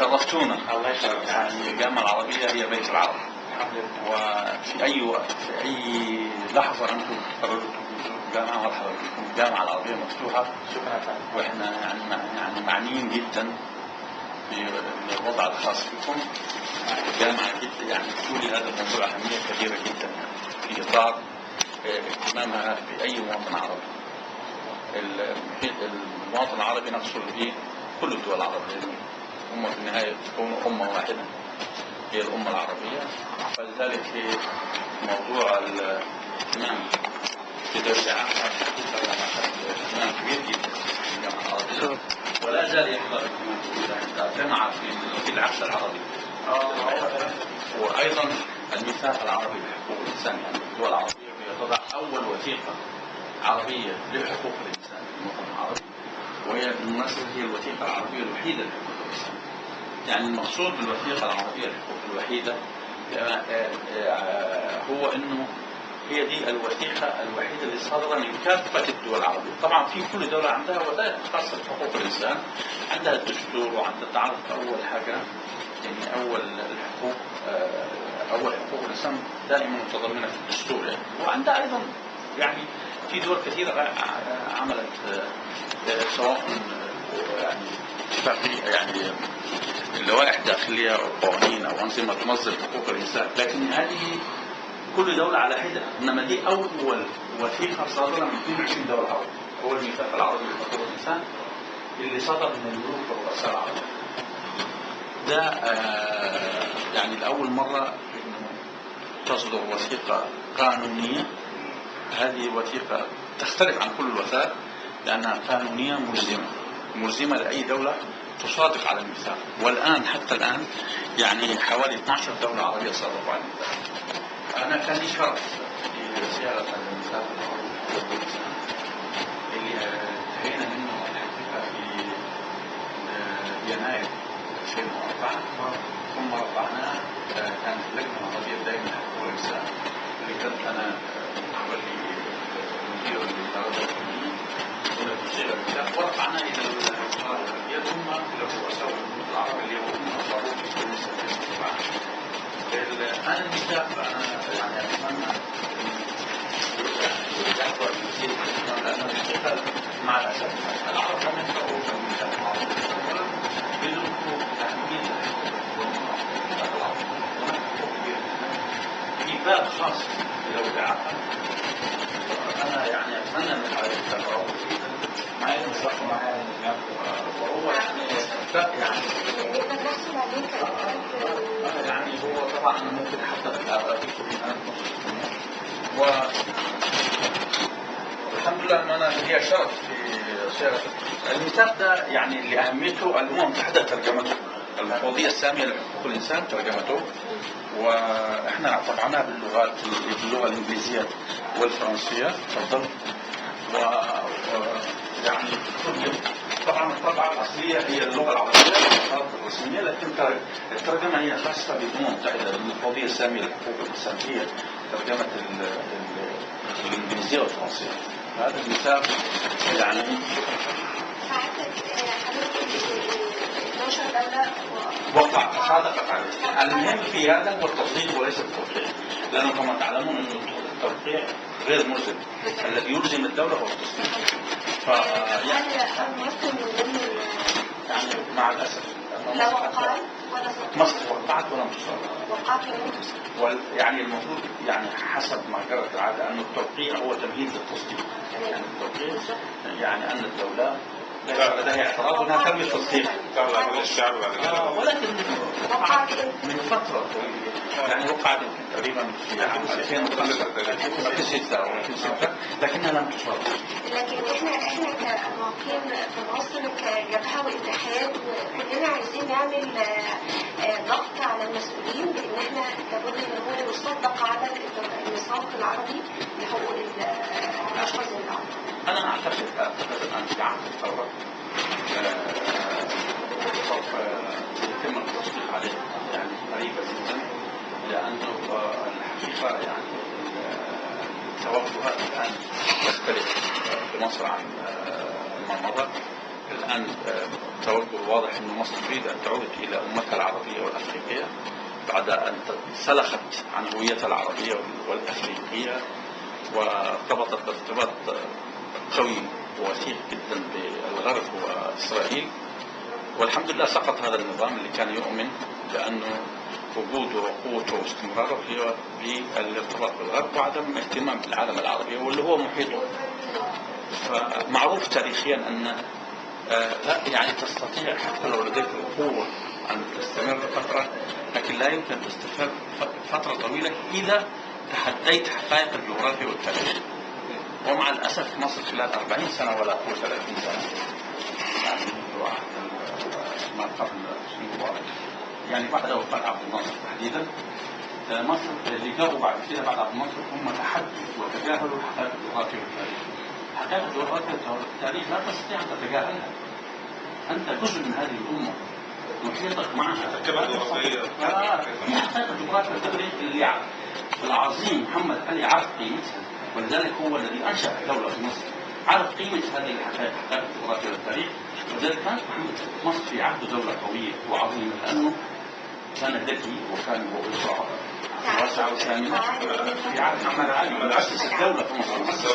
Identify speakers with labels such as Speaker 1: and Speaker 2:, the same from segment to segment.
Speaker 1: شرفتونا.
Speaker 2: الله يشرفك.
Speaker 1: يعني الجامعة العربية هي بيت العرب، وفي أي وقت في أي لحظة أنتم قررتوا تزوروا الجامعة مرحبا بكم. الجامعة العربية مفتوحة.
Speaker 2: شكرا.
Speaker 1: وإحنا يعني معنيين جدا بالوضع الخاص بكم. الجامعة جدا يعني تولي هذا الموضوع أهمية كبيرة جدا في إطار اهتمامها بأي مواطن عربي. المواطن العربي نقصد به كل الدول العربية، هم في النهاية تكون أمة واحدة هي الأمة العربية. فلذلك في موضوع الاهتمام بدرس عام اهتمام كبير جدا في الجامعة العربية، ولا زال يحضر جامعة في العصر العربي. وأيضا الميثاق العربي لحقوق الإنسان، يعني الدول العربية تضع أول وثيقة عربية لحقوق الإنسان في الوطن العربي، وهي بالمناسبة هي الوثيقة العربية الوحيدة لحقوق الإنسان. يعني المقصود بالوثيقة العربية للحقوق الوحيدة هو أنه هي دي الوثيقة الوحيدة اللي صادرة من كافة الدول العربية. طبعا في كل دولة عندها وثائق خاصة بحقوق الإنسان، عندها الدستور، وعندها تعرف أول حاجة يعني أول حقوق الإنسان دائما متضمنة في الدستور يعني. وعندها أيضا يعني في دول كثيرة عملت سواء يعني اللوائح الداخلية أو قوانين أو أنظمة تنظم حقوق الإنسان، لكن هذه كل دولة على حدة. إنما دي أول وثيقة صادرة من 22 دولة عربية، هو الميثاق العربي لحقوق الإنسان اللي صدر من الملوك والرؤساء العرب. ده يعني لأول مرة تصدر وثيقة قانونية. هذه وثيقة تختلف عن كل الوثائق لأنها قانونية ملزمة لأي دولة تصادق على الميثاق. والآن حتى الآن يعني حوالي 12 دولة عربية صادقوا على الميثاق. أنا كان لي شرف في زيارة الميثاق اللي انتهينا منه الحقيقة في يناير 2004، ثم رفعناه. كانت لجنة عربية دائما لحقوق الإنسان اللي كنت أنا مولي مدير للدرجة ورفعناه إلى الوزارة العربية ثم إلى الرؤساء والملوك العرب اللي هم أصدروه في سنة 2007. أنا الميثاق أنا يعني أتمنى يحضر كثير لأن الحقيقة مع الأسف العرب لم يقرأوا الميثاق العربي بدون تحديد في باب خاص للأوقاع. أنا يعني أتمنى أن يتقرأوا معي المصرح معي وهو يعني هو طبعا ممكن حتى أعطيكم الآن والحمد لله أن أنا لي شرف في سيرة الميثاق ده. يعني لأهميته الأمم المتحدة ترجمته، المفوضية السامية لحقوق الإنسان ترجمته، وإحنا طبعناها باللغة الإنجليزية والفرنسية. تفضل. ويعني طبعا الطبعة الأصلية هي اللغة العربية الرسمية، لكن الترجمة هي خاصة بالأمم المتحدة. المفوضية السامية لحقوق الإنسان هي ترجمة الإنجليزية والفرنسية. هذا الميثاق يعني وقع صادقت عليه. المهم في هذا هو التصديق وليس التوقيع، لأنه كما تعلمون أن التوقيع غير ملزم، الذي يلزم الدولة هو التصديق. يعني مع الأسف
Speaker 3: لا وقعت
Speaker 1: مصر وقعت ولم تصدق. يعني المفروض يعني حسب ما جرت العادة أن التوقيع هو تمهيد للتصديق. يعني التوقيع يعني أن الدولة لديها اعتراض انها تم التصديق ولكن وقعت من فتره طويله. يعني وقعت تقريبا في عام 2006 او 2006 لكنها لم تصدق.
Speaker 3: لكن احنا كمواطنين في مصر كجبهه واتحاد كلنا عايزين نعمل ضغط على المسؤولين بان احنا لابد ان هو يصدق على الميثاق العربي لحقوق الاشخاص العرب.
Speaker 1: أنا أعتقد أن في عهد الثورة سوف يتم التصديق عليه يعني قريبا جدا، لأنه الحقيقة يعني توجهات الآن تختلف في مصر عن ما مضى. الآن توجه واضح أن مصر تريد أن تعود إلى أمتها العربية والأفريقية بعد أن سلخت عن هويتها العربية والأفريقية، وارتبطت ارتباط قوي ووثيق جدا بالغرب وإسرائيل. والحمد لله سقط هذا النظام اللي كان يؤمن بأنه وجوده وقوته واستمراره بالارتباط بالغرب وعدم اهتمام بالعالم العربي واللي هو محيطه. فمعروف تاريخيا أن لا يعني تستطيع حتى لو لديك القوة أن تستمر فترة، لكن لا يمكن تستمر فترة طويلة إذا تحديت حقائق الجغرافيا والتاريخ. ومع الأسف مصر خلال 40 سنة ولا أقول 30 سنة يعني ما قبل مبارك، يعني بعد وفاة عبد الناصر تحديدا، مصر اللي جاءوا بعد كده بعد عبد الناصر هم تحدوا وتجاهلوا حقائق الجغرافيا والتاريخ. حقائق الجغرافيا والتاريخ لا تستطيع أن تتجاهلها، أنت جزء من هذه الأمة محيطك معها. في حقائق الجغرافيا والتاريخ اللي العظيم محمد علي عرف قيمتها، ولذلك هو الذي أنشأ دولة في مصر، عرف قيمة هذه الحقائق حقائق الجغرافيا والتاريخ. ولذلك كانت مصر في عهد دولة قوية وعظيمة، لأنه كان ذكي وكان هو إسراء واسعة وثامنة في عهد محمد علي مؤسس الدولة في مصر،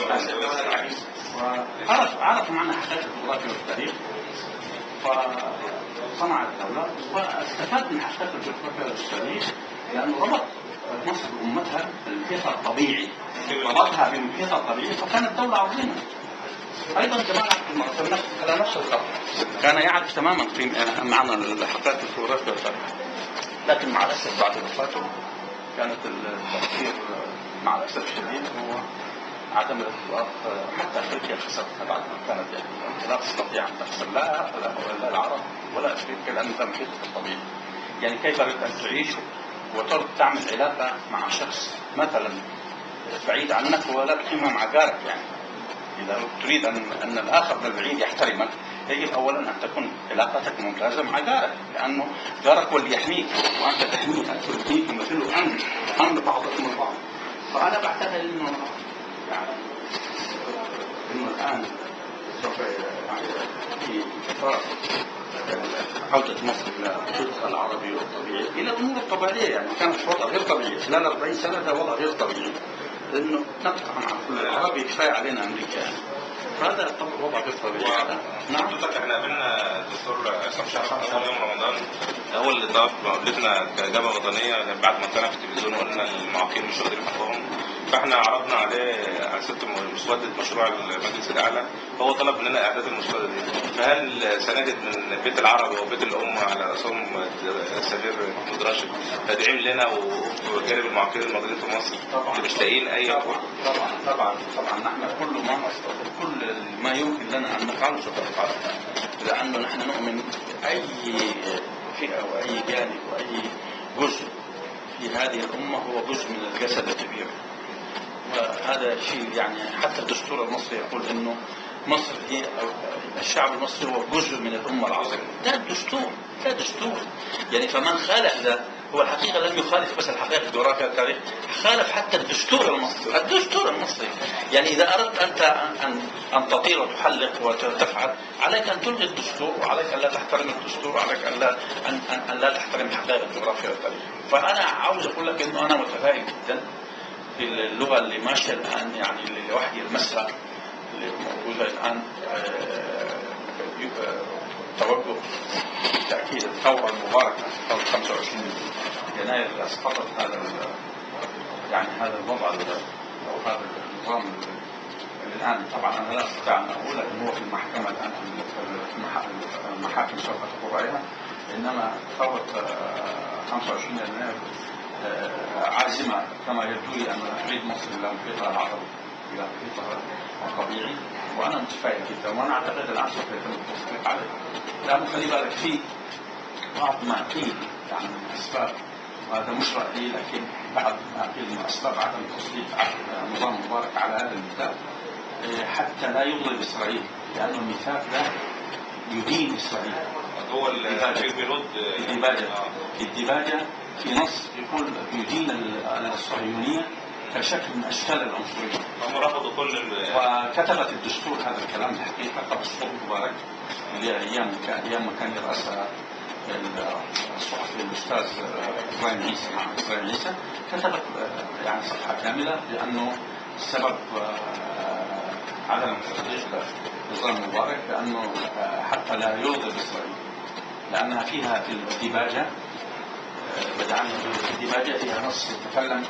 Speaker 1: وعرف معنى حقائق الجغرافيا والتاريخ فصنع الدولة واستفاد من حقائق الجغرافيا والتاريخ، لأنه ربط مصر بأمتها المحيطها الطبيعي، ربطها بمحيطها الطبيعي، فكانت دولة عظيمة. أيضا جمال عبد الناصر على نفس الخط كان يعرف تماما معنى الحقائق الجغرافيا والتاريخ، لكن مع الأسف بعد وفاته كانت التأثير مع الأسف الشديد هو عدم الارتباط. حتى أفريقيا خسرتها بعد ما كانت لا تستطيع أن تخسر لا العرب ولا أفريقيا، لأن ده محيطك الطبيعي. يعني كيف أردت أن تعيش وتعمل علاقة مع شخص مثلا بعيد عنك ولا تقيمها مع جارك؟ يعني إذا تريد أن الآخر البعيد يحترمك يجب أولا أن تكون علاقتك ممتازة مع جارك، لأنه جارك هو اللي يحميك وأنت تحميه، أنت تحميك مثله أمن بعضكم البعض. فأنا بعتقد إنه الآن سوف في إطار عودة مصر إلى جزء العربي والطبيعي إلى الأمور الطبيعية. يعني كانت وضع غير طبيعي خلال 40 سنة، ده وضع غير طبيعي، لأنه نقطع مع كل العربي كفاية علينا أمريكا، هذا طبعا وضع غير طبيعي.
Speaker 2: نعم. احنا قابلنا الدكتور عصام شرف اول يوم رمضان، هو اللي طلب مقابلتنا كجبهه وطنيه بعد ما طلع في التلفزيون وقلنا المعاقين مش واخدين حقهم، فاحنا عرضنا عليه على ست مسوده مشروع المجلس الاعلى، فهو طلب مننا اعداد المسوده دي. فهل سنجد من البيت العربي وبيت الامه على راسهم السفير محمود راشد تدعيم لنا وجانب المعاقين الموجودين في مصر اللي مش لاقيين اي حقوق؟
Speaker 1: طبعا نحن كل ما نستطيع كل ما يمكن لنا ان نفعله سوف نفعله، لانه نحن نؤمن اي فئه واي جانب واي جزء في هذه الامه هو جزء من الجسد الكبير. وهذا شيء يعني حتى الدستور المصري يقول انه مصر هي الشعب المصري هو جزء من الامه العظيمه. ده دستور يعني فمن خالف ذا هو الحقيقه لم يخالف بس الحقائق الجغرافيا والتاريخ، خالف حتى الدستور المصري. يعني اذا اردت انت ان تطير وتحلق وتفعل عليك ان تلغي الدستور، وعليك ان لا تحترم الدستور، وعليك ان لا تحترم حقائق الجغرافيا والتاريخ. فانا عاوز اقول لك انه انا متفائل جدا في اللغه اللي ماشيه الان، يعني اللي وحي المسرح اللي موجوده الان توجه تأكيد الثورة المباركة ثورة 25 يناير اللي أسقطت هذا الوضع أو هذا النظام اللي الآن طبعا أنا لا أستطيع أن أقول أنه هو في المحكمة الآن، المحاكم سوف تقوم عليها، إنما ثورة 25 يناير عازمة كما يبدو لي أن تعيد مصر إلى محيطها العربي إلى محيطها الطبيعي، وأنا متفائل جدا، وأنا أعتقد الآن سوف يتم التصديق عليه. لأنه خلي بالك في بعض ما قيل يعني من الأسباب، وهذا مش رأيي لكن بعض ما قيل من أسباب عدم تصديق نظام مبارك على هذا الميثاق حتى لا يغضب إسرائيل، لأن الميثاق ده يدين إسرائيل.
Speaker 2: هو اللي بيرد
Speaker 1: الديباجة في نص يقول يدين الصهيونية كشكل من اشكال العنصريه.
Speaker 2: هم رفضوا كل
Speaker 1: وكتبت الدستور هذا الكلام الحقيقه قبل الدستور مبارك اللي ايام ما كان يرأسها الصحفي الاستاذ ابراهيم عيسى مع ابراهيم عيسى، كتبت يعني صفحه كامله لانه السبب عدم تصديق نظام مبارك لانه حتى لا يغضب اسرائيل، لانها فيها في الديباجه بدعمها في الديباجه فيها نص يتكلم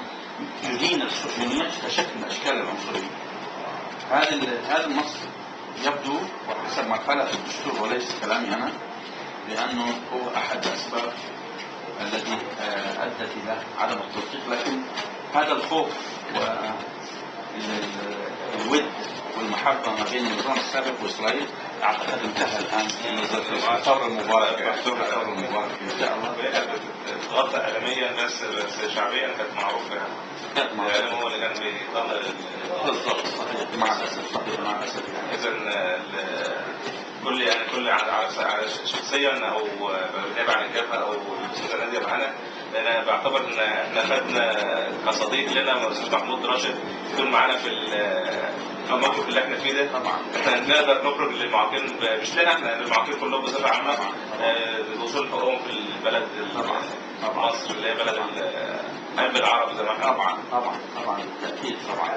Speaker 1: يدين الصهيونيه كشكل من اشكال العنصريه. هذا النص يبدو وحسب ما قال في الدستور وليس كلامي انا لانه هو احد الاسباب التي ادت الى عدم التوثيق، لكن هذا الخوف والود والمحبه ما بين النظام السابق واسرائيل اعتقد انتهى الان في الثوره المباركه. الثوره المباركه ان شاء الله
Speaker 2: غلطه اعلاميه بس شعبيا كانت معروفه يعني. الاعلام هو اللي كان بيطلع
Speaker 1: بالضبط صحيح مع الاسف يعني.
Speaker 2: اذا كل على شخصيا او بالنيابه عن الجبهه او الاستاذه ناديه معانا، انا بعتبر ان احنا خدنا كصديق لنا الاستاذ محمود راشد يكون معانا في الموقف اللي احنا فيه ده.
Speaker 1: طبعا
Speaker 2: احنا نقدر نخرج للمعاقين مش لنا احنا، للمعاقين كلهم بصفه عامه لوصول حقوقهم في البلد مصر اللي هي بلد قلب العرب زي ما احنا.
Speaker 1: طبعا بالتاكيد طبعا.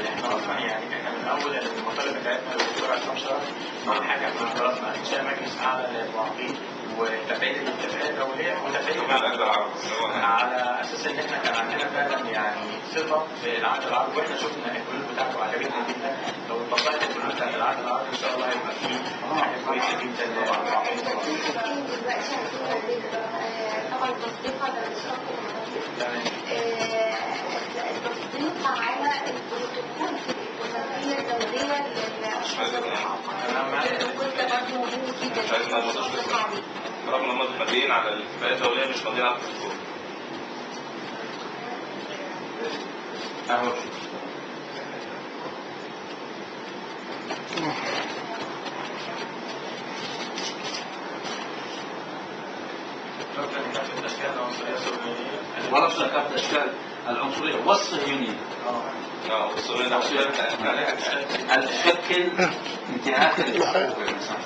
Speaker 4: احنا اصلا يعني احنا من اول المطالب بتاعتنا للدكتور عصام شرف اول حاجه احنا خلصنا انشاء مجلس اعلى للمعاقين وتفعيل الاتفاقات الدوليه وتفعيل على اساس ان احنا كان عندنا فعلا يعني ثقه في العهد العربي، واحنا شفنا الحلول بتاعته عجبتنا جدا. لو اتطبقت الحلول بتاعت العهد العربي ان شاء الله هيبقى فيه حاجه كويسه جدا للمعاقين.
Speaker 3: طبعا التصديق على التصديق على البروتوكول في الاتفاقيه الدوليه للاشخاص المعاقين. البروتوكول ده برضه مهم جدا
Speaker 2: رغم ان هم ماديين على الاتفاقيه الدوليه مش ماديين على البروتوكول.
Speaker 1: ورفض كافة اشكال العنصريه والصهيونيه. تشكل انتهاك لحقوق الانسان.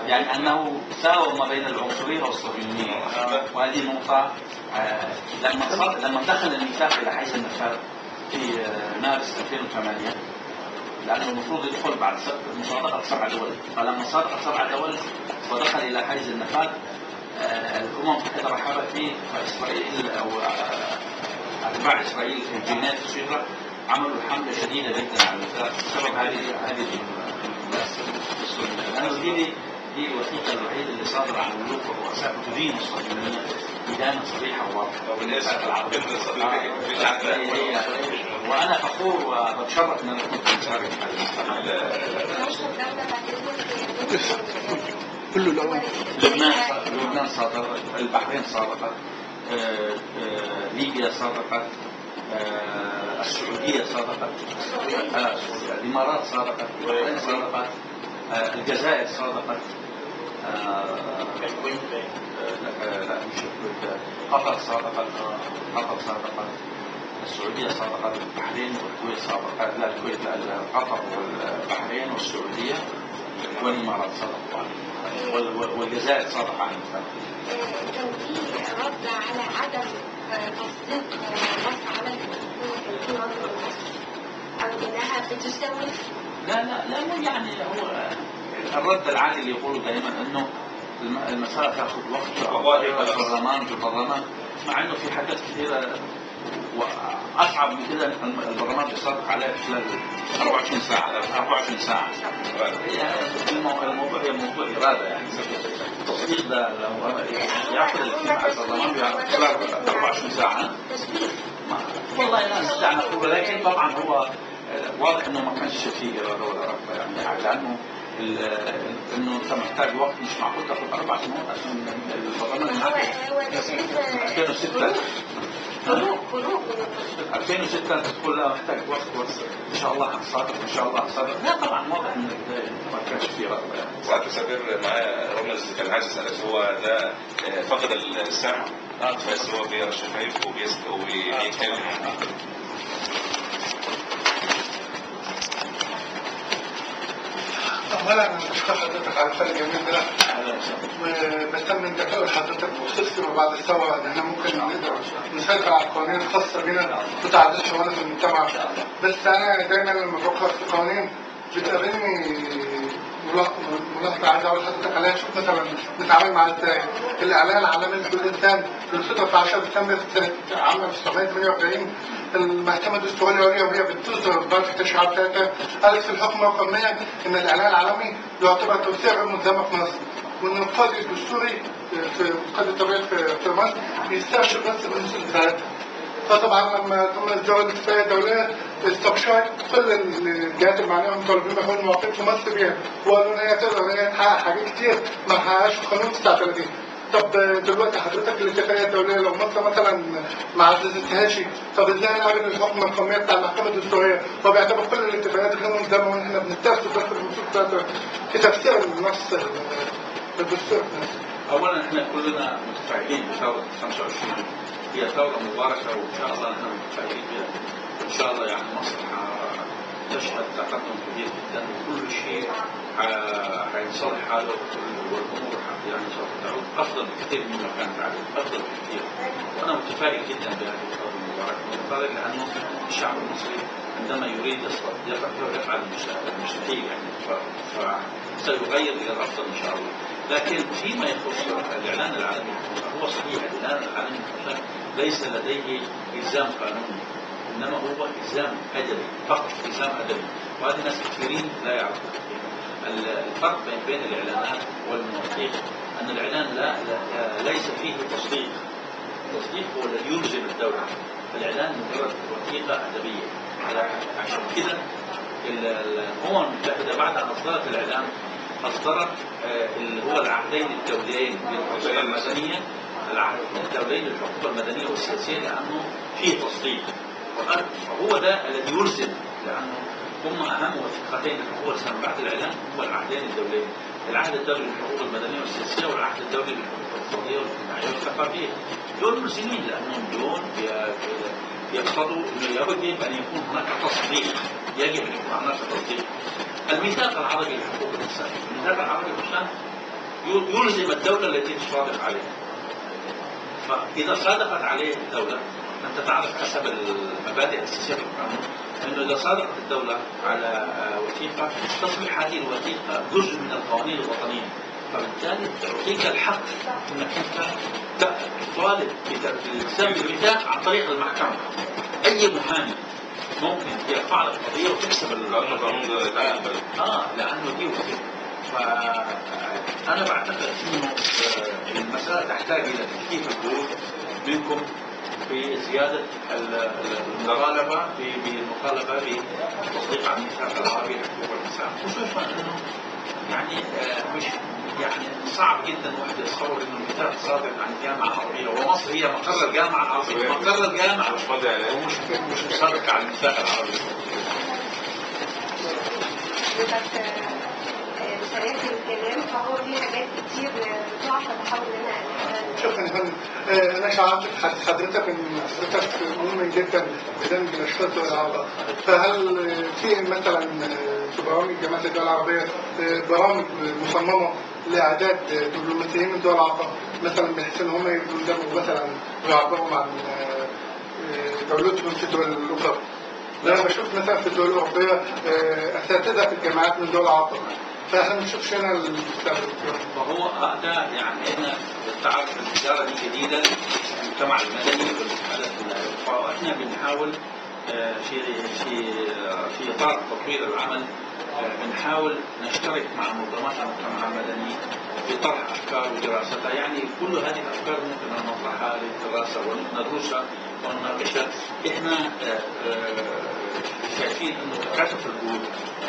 Speaker 1: يعني انه ساوى ما بين العنصريه والصهيونيه، وهذه نقطه لما دخل الميثاق الى حيز النفاذ في مارس 2008 لانه المفروض يدخل بعد مصادقه 7 دول، فلما صادق 7 دول ودخل الى حيز النفاذ الامم المتحده رحبت فيه، فاسرائيل او اتباع اسرائيل في الجنايات الصغيره عملوا حمله شديده جدا على الميثاق بسبب هذه لانه دي الوثيقه الوحيده اللي صادره عن الملوك والرؤساء تدين الصهيونيه ادانه صريحه وواضحه.
Speaker 2: وبالنسبه للعربيه
Speaker 1: وانا فخور وبتشرف ان انا كنت مشارك في هذا.
Speaker 5: كله الأول
Speaker 1: لبنان صادرت، البحرين صادرت، ليبيا صادرت، السعوديه صادرت، الامارات صادرت، البحرين صادرت، الجزائر صادرت، لا مش الكويت، قطر صادرت، السعوديه صادرت، البحرين والكويت صادرت، لا الكويت لا قطر والبحرين والسعوديه والامارات صادرت، والجزائر صادرت عن المثال.
Speaker 3: كان في رد على عدم تصديق مصر على البروتوكول، كان في رد من مصر او انها بتسوف.
Speaker 1: لا مو يعني هو الرد العادي اللي يقولوا دائما انه المسألة تاخذ وقت في البرلمان، مع انه في حاجات كثيرة واصعب من كده البرلمان بيصادق عليها خلال 24 ساعة. الموضوع إرادة يعني. التصديق ده لو ياخذ الاجتماع البرلمان خلال 24 ساعة والله لا نستطيع ان نقول، لكن طبعا هو واضح انه ما كانش في إرادة ولا رغبة يعني، لانه انه انت محتاج وقت، مش معقول تاخذ 4 سنوات عشان البرلمان
Speaker 3: هو
Speaker 1: 2006 تقول لا محتاج وقت ان شاء الله هنصادق. لا طبعا واضح ان ما كانش في رغبه يعني.
Speaker 2: ساعات سافر معايا رمز كان عايز اسالك، هو ده فقد السمع بس هو شفايف وبيتكلم.
Speaker 5: اولا انا بشكر حضرتك على الفرق الجميل ده، وبستمن تفاؤل حضرتك بخصوص فيما بعد الثوره ان احنا ممكن نقدر نسيطر على القوانين الخاصه بنا وتعديل شؤوننا في المجتمع. بس انا دايما لما بفكر في قوانين بتقابلني ملاحظه عايز اقول لحضرتك عليها. شوف مثلا نتعامل مع ازاي الاعلان العالمي لكل انسان في الخطه في 10 ديسمبر سنه عام 1948 المحكمه الدستوريه العليا وهي بتصدر ضرب التشريعات بتاعتها قالت في الحكم رقم 100 ان الاعلان العالمي يعتبر توسيع غير ملزمه في مصر، وان القاضي الدستوري في القاضي الطبيعي في مصر بيسترشد بس بالنصوص بتاعتها. فطبعا لما تم اصدار الاتفاقيه الدوليه استبشرت كل الجهات المعنيه والمطالبين بحقوق المواطنين في مصر بيها، وقالوا ان هي تقدر ان هي تحقق حاجات كتير ما حققهاش في قانون 39. طب دلوقتي حضرتك الاتفاقيه الدوليه لو مصر مثلا ما عززتهاش، طب ازاي نقابل الحكم القانوني بتاع المحكمه الدستوريه؟ هو بيعتبر كل الاتفاقيات غير ملزمه وان احنا بنسترسل بس النصوص بتاعتها في تفسير النص الدستوري.
Speaker 1: اولا احنا كلنا متفائلين بثوره 25، هي ثوره مباركه وان شاء الله نحن متفائلين بها. ان شاء الله يعني مصر تشهد تقدم كبير جدا وكل شيء حينصلح حاله والامور يعني سوف تعود افضل بكثير مما كانت عليه، افضل بكثير. وانا متفائل جدا بهذه الثوره المباركه، متفائل لانه الشعب المصري عندما يريد يفعل المستحيل يعني فسيغير الى الافضل ان شاء الله. لكن فيما يخص الاعلان العالمي هو صحيح الاعلان العالمي ليس لديه الزام قانوني، انما هو الزام ادبي فقط، الزام ادبي، وهذه ناس كثيرين لا يعرفون. الفرق بين الاعلانات والمواثيق ان الاعلان ليس فيه تصديق. التصديق هو الذي يلزم الدوله، الاعلان مجرد وثيقه ادبيه. عشان كده الامم المتحده بعد ان اصدرت الاعلان اصدرت اللي هو العهدين الدوليين للحقوق المدنيه، العهد الدولي للحقوق المدنيه والسياسيه، لانه فيه تصديق. وهو ده الذي يلزم، لانه هم اهم وثيقتين لحقوق الانسان بعد الاعلان هو العهدين الدوليين، العهد الدولي للحقوق المدنيه والسياسيه والعهد الدولي للحقوق الاقتصاديه والاجتماعيه والثقافيه. دول ملزمين لانهم دول يقتضوا انه يجب ان يكون هناك تصديق، يجب ان يكون هناك تصديق. الميثاق العربي لحقوق الانسان، الميثاق العربي للانسان يلزم الدوله التي تصادق عليه. فاذا صادقت عليه الدوله، انت تعرف حسب المبادئ الاساسيه في القانون انه اذا صادقت الدوله على وثيقه تصبح هذه الوثيقه جزء من القوانين الوطنيه، فبالتالي تعطيك الحق انك انت تطالب بالالتزام بالميثاق عن طريق المحكمه. اي محامي ممكن يرفع لك قضيه وتكسب
Speaker 2: القانون ده
Speaker 1: لانه دي وثيقه. فانا بعتقد انه المساله تحتاج الى تكثيف الجهود منكم في زياده المطالبه بالتصديق على الميثاق العربي لحقوق الانسان، خصوصا انه يعني مش يعني صعب جدا واحد يتصور انه الميثاق صادر عن الجامعه العربيه، ومصر هي مقر الجامعه العربيه، مقر الجامعه
Speaker 2: مش فاضي عليه
Speaker 1: ومش صادق على الميثاق العربي.
Speaker 3: بطريقه الكلام فهو في حاجات كتير بتقع فبحاول ان انا
Speaker 5: شكرا يا فندم. انا شعرت حضرتك ان حضرتك مهم جدا بدمج الاشخاص والعرب، فهل في مثلا في برامج جامعه الدول العربيه برامج مصممه لاعداد دبلوماسيين من دول العرب مثلا بحيث ان هم يندمجوا مثلا ويعبروا عن دولتهم في الدول الاخرى؟ لما بشوف مثلا في الدول الاوروبيه اساتذه في الجامعات من دول العرب، فاحنا ما بنشوفش هنا المستقبل.
Speaker 1: فهو ده يعني احنا تعرف التجاره دي جديده، المجتمع المدني والاتحادات الاخرى، واحنا بنحاول في اطار تطوير العمل بنحاول نشترك مع منظمات المجتمع المدني في طرح افكار ودراستها. يعني كل هذه الافكار ممكن ان نطرحها للدراسه وندرسها ونناقشها. احنا شايفين انه تكاتف الجهود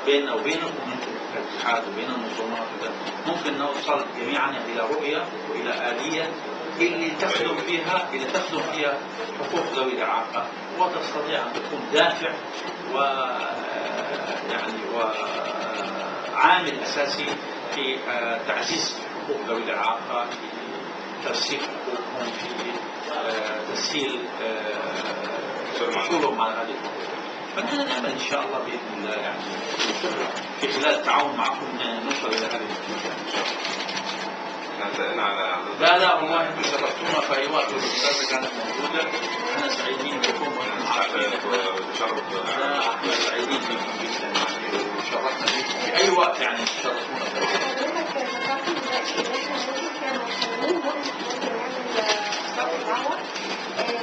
Speaker 1: بيننا وبينكم الاتحاد وبين المنظمات ممكن نوصل جميعا الى رؤيه والى اليه اللي تخدم فيها حقوق ذوي الاعاقه، وتستطيع ان تكون دافع ويعني وعامل اساسي في تعزيز حقوق ذوي الاعاقه، في ترسيخ حقوقهم يساعدهم في تسهيل وصولهم على هذه الحقوق. فنحن نأمل إن شاء الله بإذن الله يعني في خلال التعاون معكم نوصل إلى هذه النتيجة إن شاء الله. لا والله انتم شرفتونا في اي وقت والاستاذه كانت موجوده. احنا سعيدين بكم احنا سعيدين بكم جدا وشرفنا بكم في اي وقت يعني تشرفونا.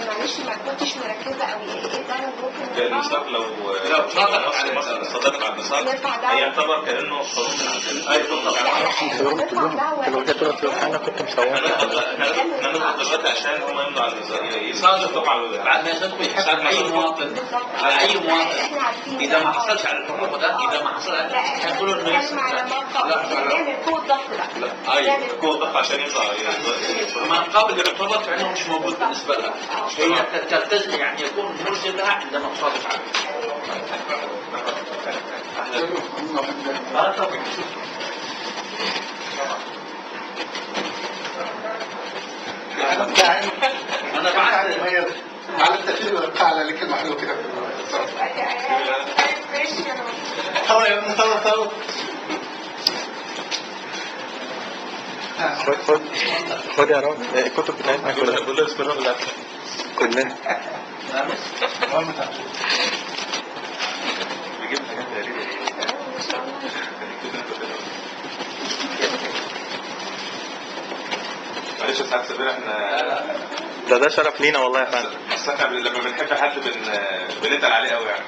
Speaker 3: معلش ما كنتش مركزه قوي. ايه ده ممكن
Speaker 2: المساق لو صدق على المساق يعتبر كانه قانون عندنا. اي بالضبط.
Speaker 6: انا كنت مصور.
Speaker 2: احنا نضغط دلوقتي عشان هم يمضوا على المساق يصادقوا على
Speaker 1: بعد ما يصدقوا يحسب اي مواطن على اي مواطن اذا ما حصلش على الحقوق ده اذا ما حصل هيقولوا انه يحصل.
Speaker 3: نعمل قوه ضغط بقى.
Speaker 2: اي قوه ضغط عشان يطلع
Speaker 1: ما قابل يعتبر فانه مش موجود بالنسبه لها. هي تلتزم يعني يكون ملزمها عندما تصادق عليه. انا بعد
Speaker 5: على التسجيل والقاء على كلمه حلوه كده في الصرف. يا ابن صوت
Speaker 6: خد يا رب الكتب بتاعتنا كلها اسم الرب كلها
Speaker 2: بيجيب حاجات غريبه. معلش يا سعاده السفير احنا
Speaker 6: ده شرف لينا والله يا فندم.
Speaker 2: بس احنا لما بنحب حد بنتقل عليه قوي يعني.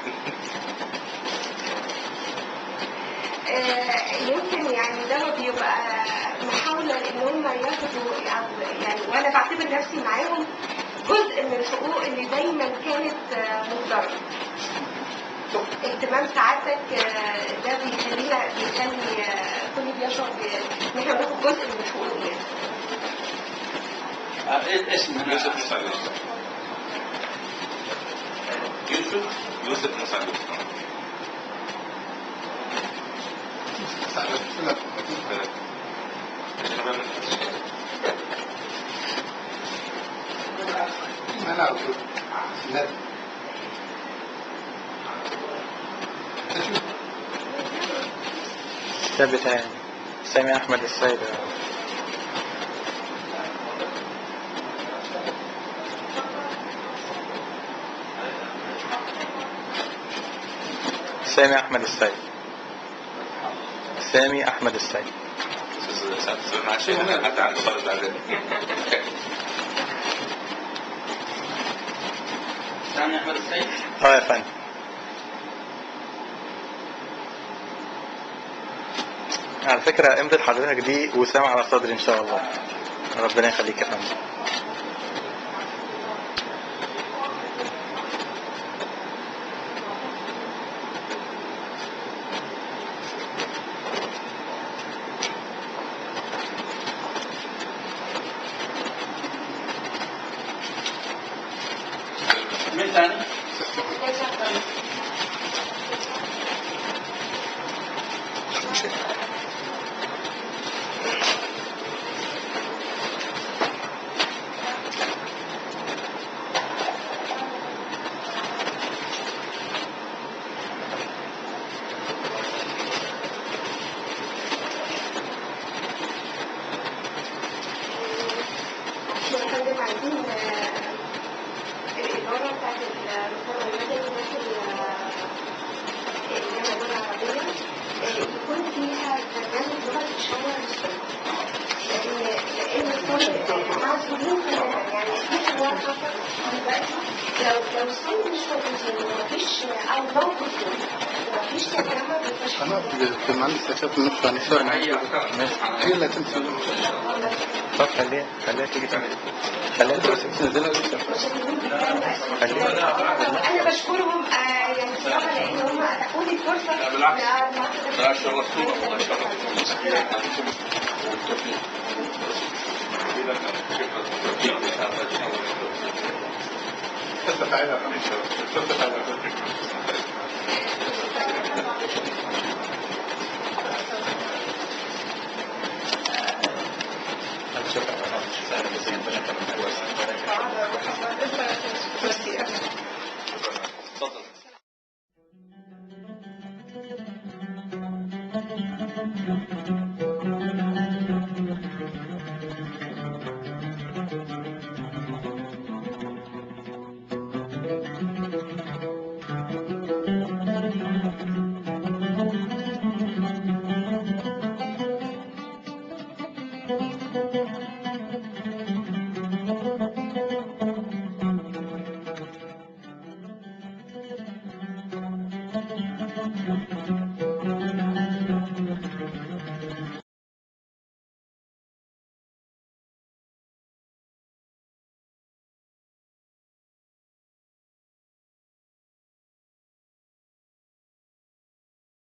Speaker 3: يمكن يعني ده بيبقى محاولة ان هم ياخدوا او يعني وانا بعتبر نفسي معاهم جزء من الحقوق اللي دايما كانت مهدرة. اهتمام سعادتك ده بيخلي كل بيشعر ان احنا بناخد جزء من الحقوق دي.
Speaker 1: ايه اسمه؟
Speaker 2: يوسف مساعد. يوسف مساعد.
Speaker 5: انا اقول لا
Speaker 6: الكتاب بتاعي سامي احمد السيد. سامي احمد السيد. سامي احمد السيد.
Speaker 2: عشان حتى عنده فرض اعدادي.
Speaker 1: سامي احمد السيد.
Speaker 6: يا فندم. على فكرة امضي حضرتك دي وسام على صدري ان شاء الله. ربنا يخليك يا فندم.
Speaker 1: مين ثاني؟
Speaker 3: لو الصوت مش موجودين ومفيش او موقف ومفيش تجمع
Speaker 5: في المهندس شاف النص عن الشارع هي اللي هتمشي.
Speaker 6: طب خليها تيجي تاني. خليها تنزلها.
Speaker 3: انا بشكرهم يعني بصراحه لان هم اتاحوا لي الفرصه.
Speaker 1: بالعكس لا شرفتونا والله شرفتونا.
Speaker 5: شكرا.
Speaker 2: اتفضل.
Speaker 7: Thank you.